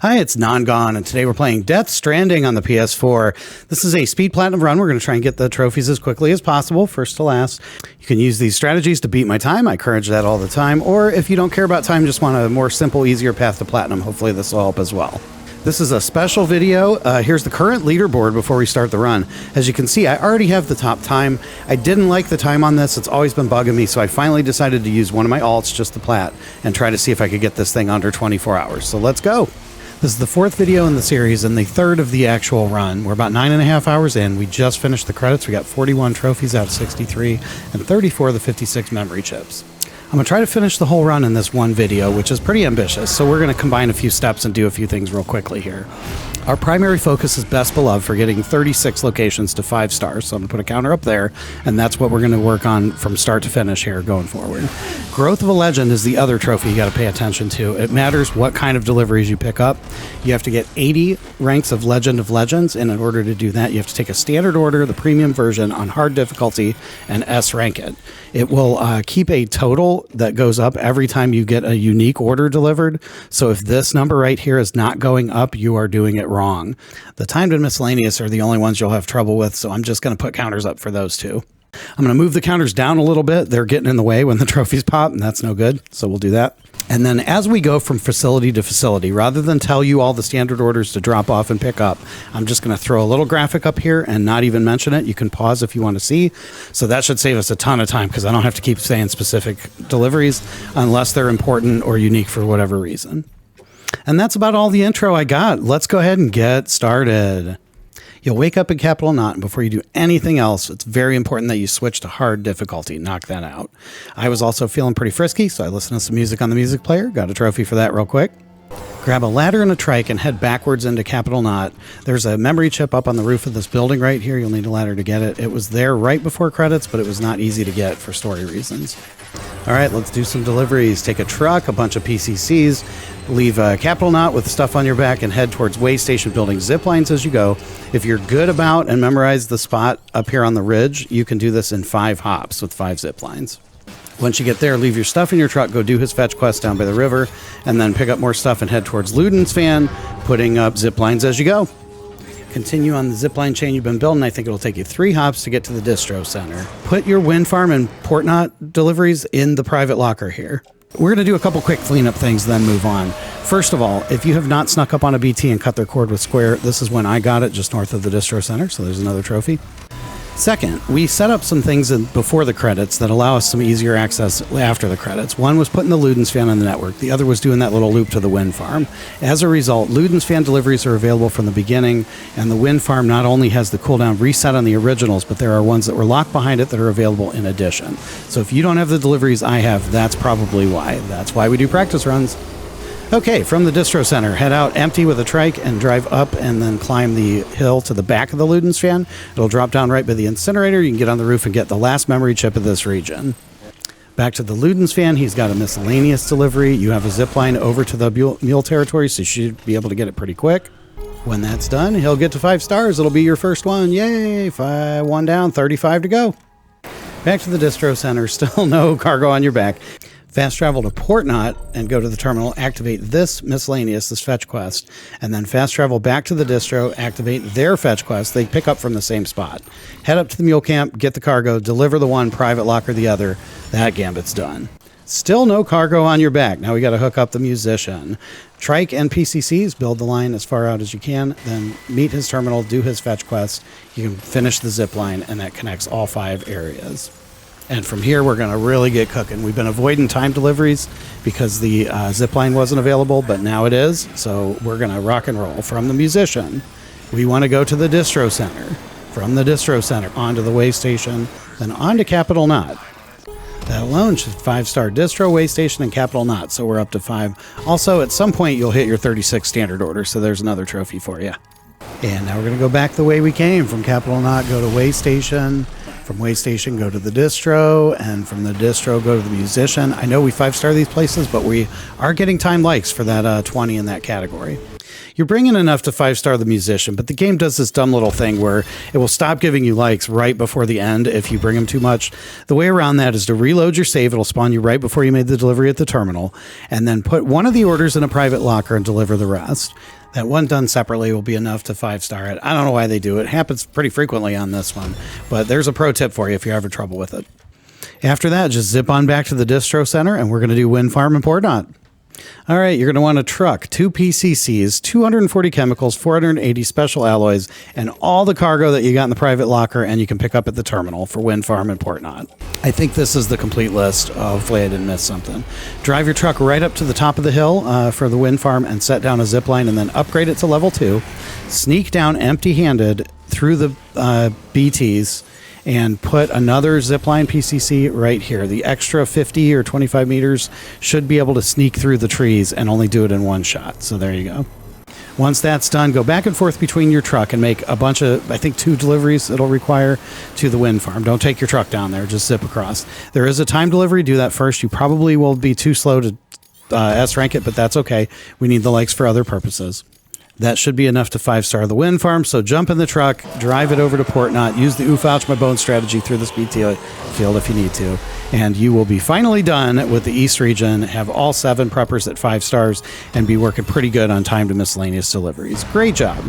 Hi, it's Non-Gone, and today we're playing Death Stranding on the PS4. This is a speed platinum run. We're going to try and get the trophies as quickly as possible, first to last. You can use these strategies to beat my time. I encourage that all the time. Or if you don't care about time, just want a more simple, easier path to platinum, hopefully this will help as well. This is a special video. Here's the current leaderboard before we start the run. As you can see, I already have the top time. I didn't like the time on this. It's always been bugging me, so I finally decided to use one of my alts, just the Plat, and try to see if I could get this thing under 24 hours. So let's go. This is the fourth video in the series and the third of the actual run. We're about 9.5 hours in. We just finished the credits. We got 41 trophies out of 63 and 34 of the 56 memory chips. I'm going to try to finish the whole run in this one video, which is pretty ambitious, so we're going to combine a few steps and do a few things real quickly here. Our primary focus is Best Beloved for getting 36 locations to 5 stars, so I'm going to put a counter up there, and that's what we're going to work on from start to finish here going forward. Growth of a Legend is the other trophy you got to pay attention to. It matters what kind of deliveries you pick up. You have to get 80 ranks of Legend of Legends, and in order to do that, you have to take a standard order, the premium version, on hard difficulty, and S-rank it. It will keep a total that goes up every time you get a unique order delivered, so if this number right here is not going up, you are doing it wrong. The timed and miscellaneous are the only ones you'll have trouble with, so I'm just going to put counters up for those two. I'm going to move the counters down a little bit. They're getting in the way when the trophies pop, and that's no good, so we'll do that. And then as we go from facility to facility, rather than tell you all the standard orders to drop off and pick up, I'm just going to throw a little graphic up here and not even mention it. You can pause if you want to see. So that should save us a ton of time because I don't have to keep saying specific deliveries unless they're important or unique for whatever reason. And that's about all the intro I got. Let's go ahead and get started. You'll wake up in Capital Knot, and before you do anything else, it's very important that you switch to hard difficulty. Knock that out. I was also feeling pretty frisky, so I listened to some music on the music player. Got a trophy for that real quick. Grab a ladder and a trike and head backwards into Capital Knot. There's a memory chip up on the roof of this building right here. You'll need a ladder to get it. It was there right before credits, but it was not easy to get for story reasons. All right, let's do some deliveries. Take a truck, a bunch of PCCs, leave Capital Knot with stuff on your back, and head towards way station building zip lines as you go. If you're good about and memorize the spot up here on the ridge, you can do this in 5 hops with 5 zip lines. Once you get there, leave your stuff in your truck, go do his fetch quest down by the river, and then pick up more stuff and head towards Luden's Fan, putting up zip lines as you go. Continue on the zipline chain you've been building. I think it'll take you 3 hops to get to the Distro Center. Put your wind farm and port knot deliveries in the private locker here. We're going to do a couple quick cleanup things, then move on. First of all, if you have not snuck up on a BT and cut their cord with Square, this is when I got it, just north of the Distro Center, so there's another trophy. Second, we set up some things before the credits that allow us some easier access after the credits. One was putting the Luden's Fan on the network. The other was doing that little loop to the wind farm. As a result, Luden's Fan deliveries are available from the beginning, and the wind farm not only has the cooldown reset on the originals, but there are ones that were locked behind it that are available in addition. So if you don't have the deliveries I have, that's probably why. That's why we do practice runs. Okay, from the Distro Center, head out empty with a trike and drive up and then climb the hill to the back of the Luden's Fan. It'll drop down right by the incinerator. You can get on the roof and get the last memory chip of this region. Back to the Luden's Fan, he's got a miscellaneous delivery. You have a zip line over to the mule territory, so you should be able to get it pretty quick. When that's done, he'll get to 5 stars. It'll be your first one. Yay! 1 down, 35 to go. Back to the Distro Center, still no cargo on your back. Fast travel to Port Knot and go to the terminal, activate this miscellaneous, this fetch quest, and then fast travel back to the distro, activate their fetch quest. They pick up from the same spot. Head up to the mule camp, get the cargo, deliver the one, private locker the other. That gambit's done. Still no cargo on your back. Now we got to hook up the musician. Trike and PCCs, build the line as far out as you can, then meet his terminal, do his fetch quest. You can finish the zip line, and that connects all 5 areas. And from here, we're going to really get cooking. We've been avoiding time deliveries because the zipline wasn't available, but now it is. So we're going to rock and roll. From the musician, we want to go to the Distro Center. From the Distro Center, onto the way station, then on to Capital Knot. That alone should 5-star Distro, way station, and Capital Knot. So we're up to 5. Also, at some point, you'll hit your 36 standard order. So there's another trophy for you. And now we're going to go back the way we came. From Capital Knot, go to way station. From way station, go to the distro, and from the distro, go to the musician. I know we 5-star these places, but we are getting time likes for that 20 in that category. you're bringing enough to 5-star the musician, but the game does this dumb little thing where it will stop giving you likes right before the end if you bring them too much. The way around that is to reload your save. It'll spawn you right before you made the delivery at the terminal, and then put one of the orders in a private locker and deliver the rest. That one done separately will be enough to 5-star it. I don't know why they do it. It happens pretty frequently on this one, but there's a pro tip for you if you're having trouble with it. After that, just zip on back to the distro center, and we're going to do wind farm and port knot. All right, you're going to want a truck, 2 PCCs, 240 chemicals, 480 special alloys, and all the cargo that you got in the private locker and you can pick up at the terminal for wind farm and port knot. I think this is the complete list. Hopefully I didn't miss something. Drive your truck right up to the top of the hill for the wind farm and set down a zip line and then upgrade it to level 2. Sneak down empty-handed through the BTs and put another zipline PCC right here. The extra 50 or 25 meters should be able to sneak through the trees and only do it in one shot. So there you go. Once that's done, go back and forth between your truck and make a bunch of, I think 2 deliveries it'll require to the wind farm. Don't take your truck down there, just zip across. There is a time delivery, do that first. You probably will be too slow to S-rank it, but that's okay. We need the likes for other purposes. That should be enough to 5-star the wind farm, so jump in the truck, drive it over to Port Knot, use the oof ouch my bone strategy through the speed field if you need to, and you will be finally done with the East region, have all 7 preppers at 5 stars, and be working pretty good on time to miscellaneous deliveries. Great job.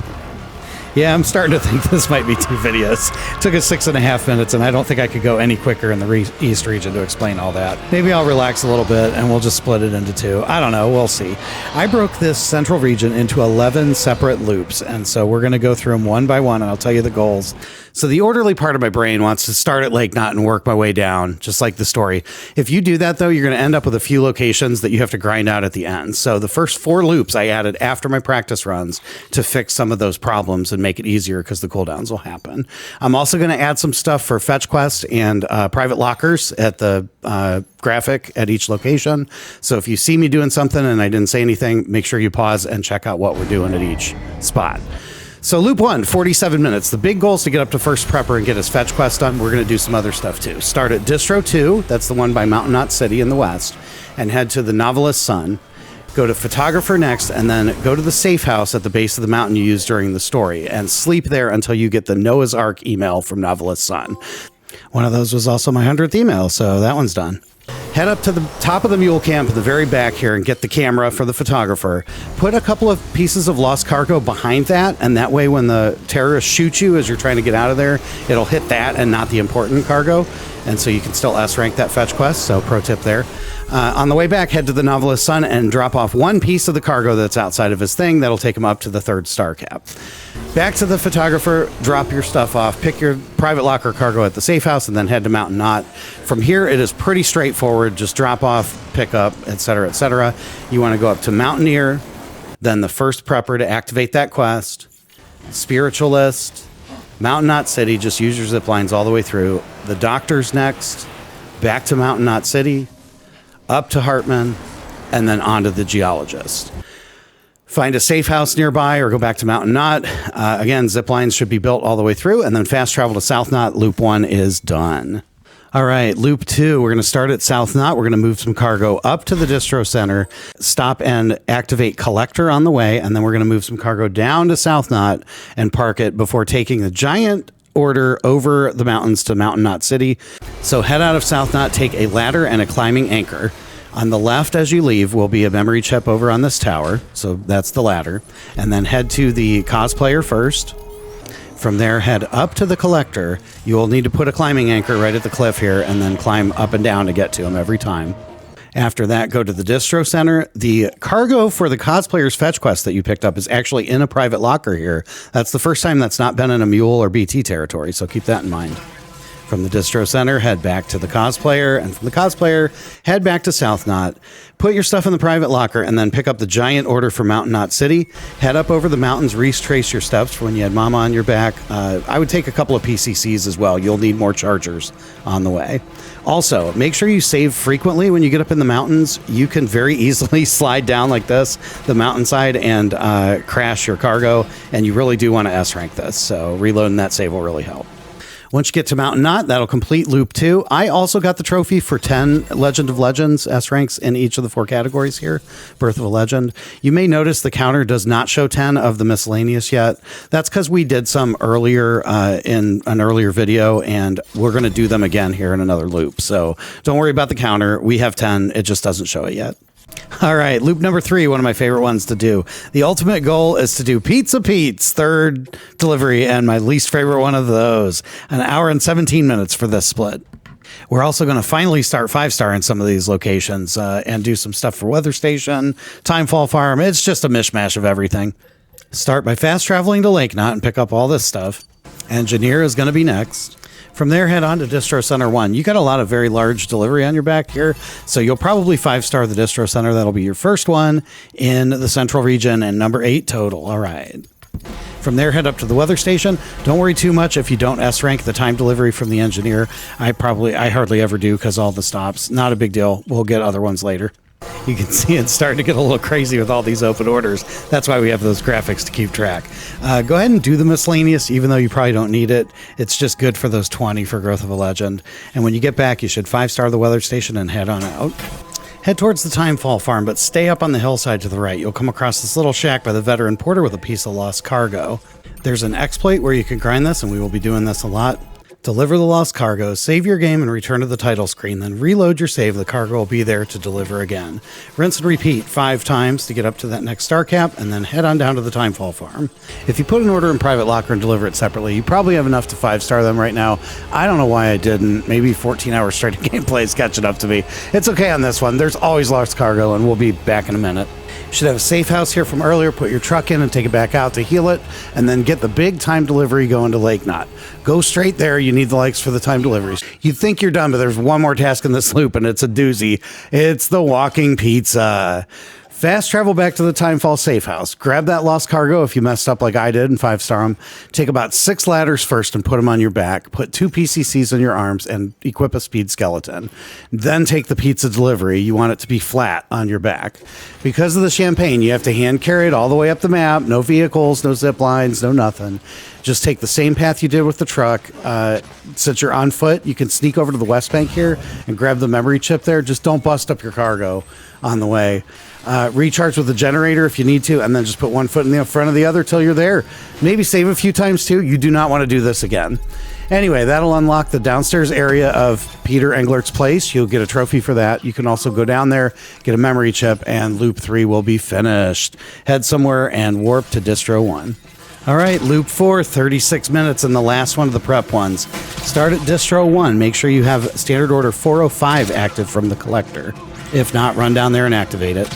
Yeah, I'm starting to think this might be 2 videos. It took us 6.5 minutes, and I don't think I could go any quicker in the East region to explain all that. Maybe I'll relax a little bit, and we'll just split it into 2. I don't know. We'll see. I broke this central region into 11 separate loops, and so we're going to go through them one by one, and I'll tell you the goals. So the orderly part of my brain wants to start at Lake Knot and work my way down, just like the story. If you do that, though, you're going to end up with a few locations that you have to grind out at the end. So the first 4 loops I added after my practice runs to fix some of those problems and make it easier because the cooldowns will happen. I'm also going to add some stuff for fetch quest and private lockers at the graphic at each location. So if you see me doing something and I didn't say anything, make sure you pause and check out what we're doing at each spot. So loop 1, 47 minutes. The big goal is to get up to first prepper and get his fetch quest done. We're going to do some other stuff too. Start at Distro 2, that's the one by Mountain Knot City in the west, and head to the Novelist Sun. Go to Photographer next, and then go to the safe house at the base of the mountain you used during the story, and sleep there until you get the Noah's Ark email from Novelist Sun. One of those was also my 100th email, so that one's done. Head up to the top of the mule camp in the very back here and get the camera for the photographer. Put a couple of pieces of lost cargo behind that, and that way when the terrorists shoot you as you're trying to get out of there, it'll hit that and not the important cargo. And so you can still S-rank that fetch quest, so pro tip there. On the way back, head to the Novelist Sun and drop off one piece of the cargo that's outside of his thing. That'll take him up to the 3rd star cap. Back to the photographer, drop your stuff off, pick your private locker cargo at the safe house, and then head to Mountain Knot. From here, it is pretty straightforward. Just drop off, pick up, etc., etc. You want to go up to Mountaineer, then the first prepper to activate that quest, Spiritualist, Mountain Knot City, just use your zip lines all the way through. The Doctor's next, back to Mountain Knot City, up to Hartman, and then on to the Geologist. Find a safe house nearby or go back to Mountain Knot. Again, zip lines should be built all the way through, and then fast travel to South Knot. Loop 1 is done. All right, loop 2, we're going to start at South Knot. We're going to move some cargo up to the Distro Center, stop and activate Collector on the way, and then we're going to move some cargo down to South Knot and park it before taking the giant order over the mountains to Mountain Knot City. So head out of South Knot, take a ladder and a climbing anchor. On the left as you leave will be a memory chip over on this tower, so that's the ladder. And then head to the cosplayer first. From there, head up to the collector. You will need to put a climbing anchor right at the cliff here and then climb up and down to get to him every time. After that, go to the Distro Center. The cargo for the cosplayer's fetch quest that you picked up is actually in a private locker here. That's the first time that's not been in a mule or BT territory, so keep that in mind. From the Distro Center, head back to the cosplayer, and from the cosplayer, head back to South Knot. Put your stuff in the private locker, and then pick up the giant order for Mountain Knot City. Head up over the mountains, retrace your steps for when you had Mama on your back. I would take a couple of PCCs as well. You'll need more chargers on the way. Also, make sure you save frequently when you get up in the mountains. You can very easily slide down like this, the mountainside, and crash your cargo, and you really do want to S-rank this, so reloading that save will really help. Once you get to Mountain Knot, that'll complete loop 2. I also got the trophy for 10 Legend of Legends S ranks in each of the 4 categories here. Birth of a Legend. You may notice the counter does not show 10 of the miscellaneous yet. That's because we did some earlier in an earlier video, and we're going to do them again here in another loop. So don't worry about the counter. We have 10. It just doesn't show it yet. All right, loop number 3, one of my favorite ones to do. The ultimate goal is to do Pizza Pete's third delivery, and my least favorite one of those. An hour and 17 minutes for this split. We're also going to finally start 5-star in some of these locations and do some stuff for Weather Station, Timefall Farm. It's just a mishmash of everything. Start by fast traveling to Lake Knot and pick up all this stuff. Engineer is going to be next. From there, head on to Distro Center 1. You got a lot of very large delivery on your back here, so you'll probably 5-star the Distro Center. That'll be your first one in the central region and number 8 total. All right. From there, head up to the Weather Station. Don't worry too much if you don't S-rank the time delivery from the Engineer. I hardly ever do because all the stops. Not a big deal. We'll get other ones later. You can see it's starting to get a little crazy with all these open orders. That's why we have those graphics to keep track. Go ahead and do the miscellaneous, even though you probably don't need it. It's just good for those 20 for Growth of a Legend. And when you get back, you should 5-star the Weather Station and head on out. Head towards the Timefall Farm, but stay up on the hillside to the right. You'll come across this little shack by the veteran porter with a piece of lost cargo. There's an exploit where you can grind this, and we will be doing this a lot. Deliver the lost cargo, save your game, and return to the title screen. Then reload your save. The cargo will be there to deliver again. Rinse and repeat 5 times to get up to that next star cap, and then head on down to the Timefall Farm. If you put an order in Private Locker and deliver it separately, you probably have enough to 5-star them right now. I don't know why I didn't. Maybe 14 hours straight of gameplay is catching up to me. It's okay on this one. There's always lost cargo, and we'll be back in a minute. You should have a safe house here from earlier. Put your truck in and take it back out to heal it, and then get the big time delivery going to Lake Knot. Go straight there. You need the likes for the time deliveries. You think you're done, but there's one more task in this loop, and it's a doozy. It's the walking pizza. Fast travel back to the Timefall safe house. Grab that lost cargo if you messed up like I did and 5-star them. Take about 6 ladders first and put them on your back. Put 2 PCCs on your arms and equip a speed skeleton. Then take the pizza delivery. You want it to be flat on your back. Because of the champagne, you have to hand carry it all the way up the map. No vehicles, no zip lines, no nothing. Just take the same path you did with the truck. Since you're on foot, you can sneak over to the West Bank here and grab the memory chip there. Just don't bust up your cargo on the way. Recharge with the generator if you need to, and then just put one foot in the front of the other till you're there. Maybe save a few times too. You do not want to do this again. Anyway, that'll unlock the downstairs area of Peter Englert's place. You'll get a trophy for that. You can also go down there, get a memory chip, and loop 3 will be finished. Head somewhere and warp to Distro 1. All right, loop 4, 36 minutes, and the last one of the prep ones. Start at Distro 1. Make sure you have standard order 405 active from the collector. If not, run down there and activate it.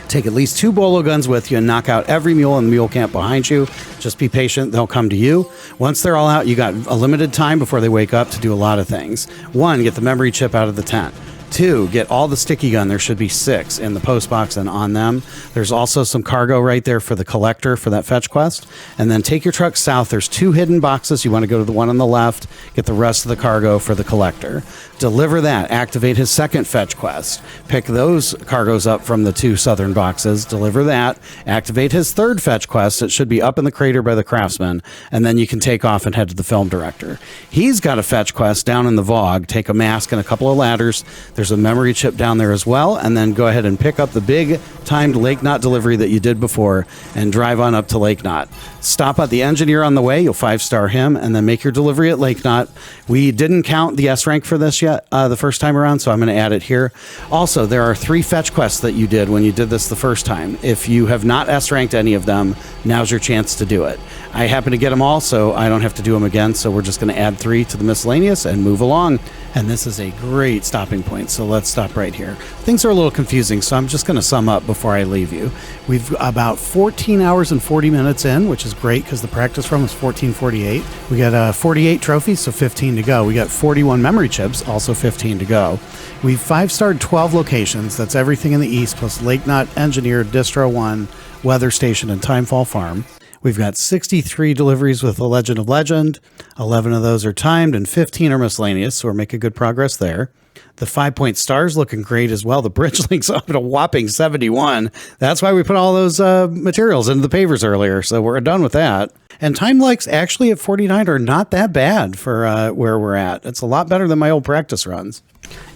Take at least 2 bolo guns with you and knock out every mule in the mule camp behind you. Just be patient. They'll come to you. Once they're all out, you got a limited time before they wake up to do a lot of things. 1, get the memory chip out of the tent. 2, get all the sticky gun. There should be 6 in the post box and on them. There's also some cargo right there for the collector for that fetch quest. And then take your truck south. There's 2 hidden boxes. You want to go to the one on the left, get the rest of the cargo for the collector. Deliver that. Activate his second fetch quest. Pick those cargoes up from the 2 southern boxes. Deliver that. Activate his third fetch quest. It should be up in the crater by the craftsman. And then you can take off and head to the film director. He's got a fetch quest down in the Vogue. Take a mask and a couple of ladders. There's a memory chip down there as well. And then go ahead and pick up the big timed Lake Knot delivery that you did before and drive on up to Lake Knot. Stop at the engineer on the way. You'll 5-star him and then make your delivery at Lake Knot. We didn't count the S rank for this yet the first time around, so I'm going to add it here. Also, there are 3 fetch quests that you did when you did this the first time. If you have not S ranked any of them, now's your chance to do it. I happen to get them all, so I don't have to do them again, so we're just going to add 3 to the miscellaneous and move along. And this is a great stopping point, so let's stop right here. Things are a little confusing, so I'm just going to sum up before I leave you. We've about 14 hours and 40 minutes in, which is great because the practice run was 14:48. We got 48 trophies, so 15 to go. We got 41 memory chips, also 15 to go. We've 5-starred 12 locations. That's everything in the east, plus Lake Knot, Engineer, Distro 1, Weather Station, and Timefall Farm. We've got 63 deliveries with the Legend of Legend. 11 of those are timed and 15 are miscellaneous, so we're making good progress there. The 5-point stars looking great as well. The bridge link's up at a whopping 71. That's why we put all those materials into the pavers earlier, so we're done with that. And time likes actually at 49 are not that bad for where we're at. It's a lot better than my old practice runs.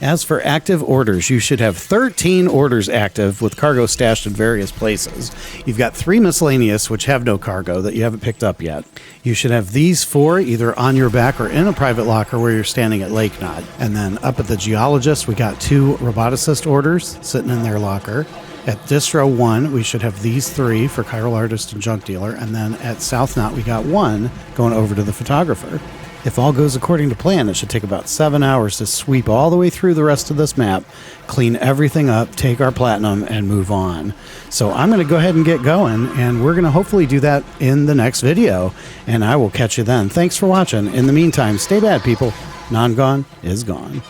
As for active orders, you should have 13 orders active with cargo stashed in various places. You've got 3 miscellaneous, which have no cargo that you haven't picked up yet. You should have these 4 either on your back or in a private locker where you're standing at Lake Knot. And then up at the Geologist, we got 2 roboticist orders sitting in their locker. At Distro 1, we should have these 3 for Chiral Artist and Junk Dealer. And then at South Knot, we got 1 going over to the Photographer. If all goes according to plan, it should take about 7 hours to sweep all the way through the rest of this map, clean everything up, take our platinum, and move on. So I'm going to go ahead and get going, and we're going to hopefully do that in the next video, and I will catch you then. Thanks for watching. In the meantime, stay bad, people. Non-gone is gone.